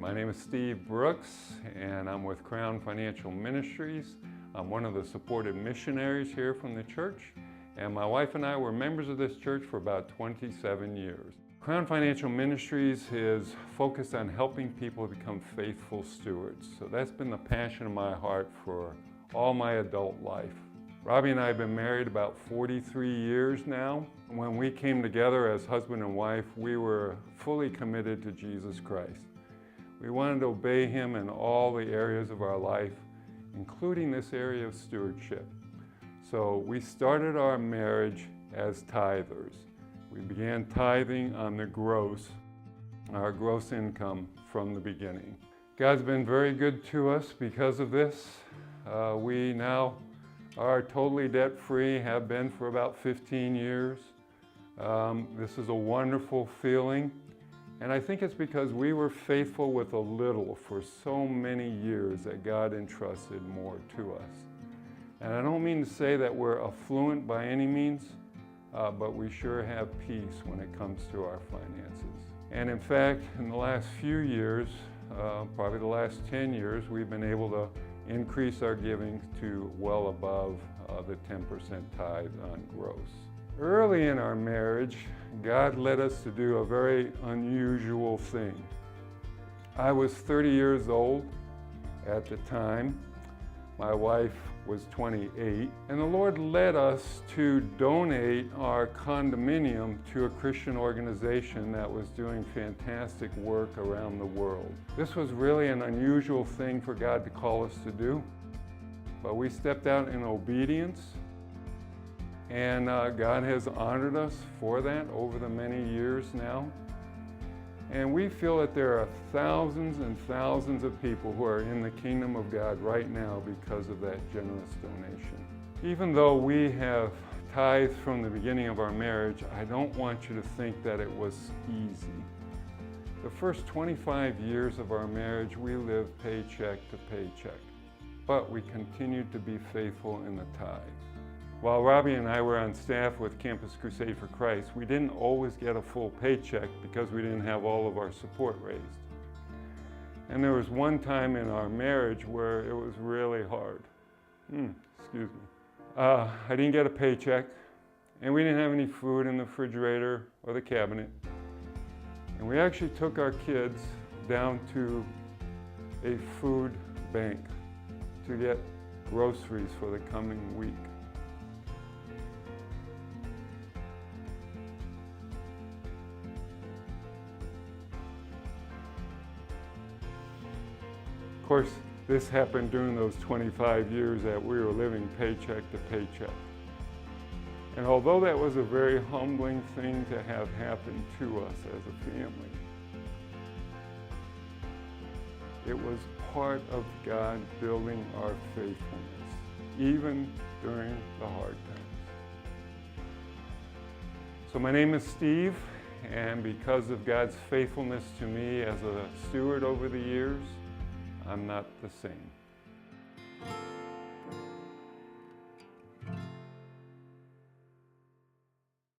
My name is Steve Brooks, and I'm with Crown Financial Ministries. I'm one of the supported missionaries here from the church, and my wife and I were members of this church for about 27 years. Crown Financial Ministries is focused on helping people become faithful stewards. So that's been the passion of my heart for all my adult life. Robbie and I have been married about 43 years now. When we came together as husband and wife, we were fully committed to Jesus Christ. We wanted to obey Him in all the areas of our life, including this area of stewardship. So we started our marriage as tithers. We began tithing on our gross income from the beginning. God's been very good to us because of this. We now are totally debt-free, have been for about 15 years. This is a wonderful feeling, and I think it's because we were faithful with a little for so many years that God entrusted more to us. And I don't mean to say that we're affluent by any means, but we sure have peace when it comes to our finances. And in fact, in the last few years, probably the last 10 years, we've been able to increase our giving to well above the 10% tithe on gross. Early in our marriage, God led us to do a very unusual thing. I was 30 years old at the time. My wife was 28, and the Lord led us to donate our condominium to a Christian organization that was doing fantastic work around the world. This was really an unusual thing for God to call us to do, but we stepped out in obedience, and God has honored us for that over the many years now. And we feel that there are thousands and thousands of people who are in the kingdom of God right now because of that generous donation. Even though we have tithed from the beginning of our marriage, I don't want you to think that it was easy. The first 25 years of our marriage, we lived paycheck to paycheck, but we continued to be faithful in the tithe. While Robbie and I were on staff with Campus Crusade for Christ, we didn't always get a full paycheck because we didn't have all of our support raised. And there was one time in our marriage where it was really hard. Excuse me. I didn't get a paycheck, and we didn't have any food in the refrigerator or the cabinet. And we actually took our kids down to a food bank to get groceries for the coming week. Of course, this happened during those 25 years that we were living paycheck to paycheck. And although that was a very humbling thing to have happen to us as a family, it was part of God building our faithfulness, even during the hard times. So my name is Steve, and because of God's faithfulness to me as a steward over the years, I'm not the same.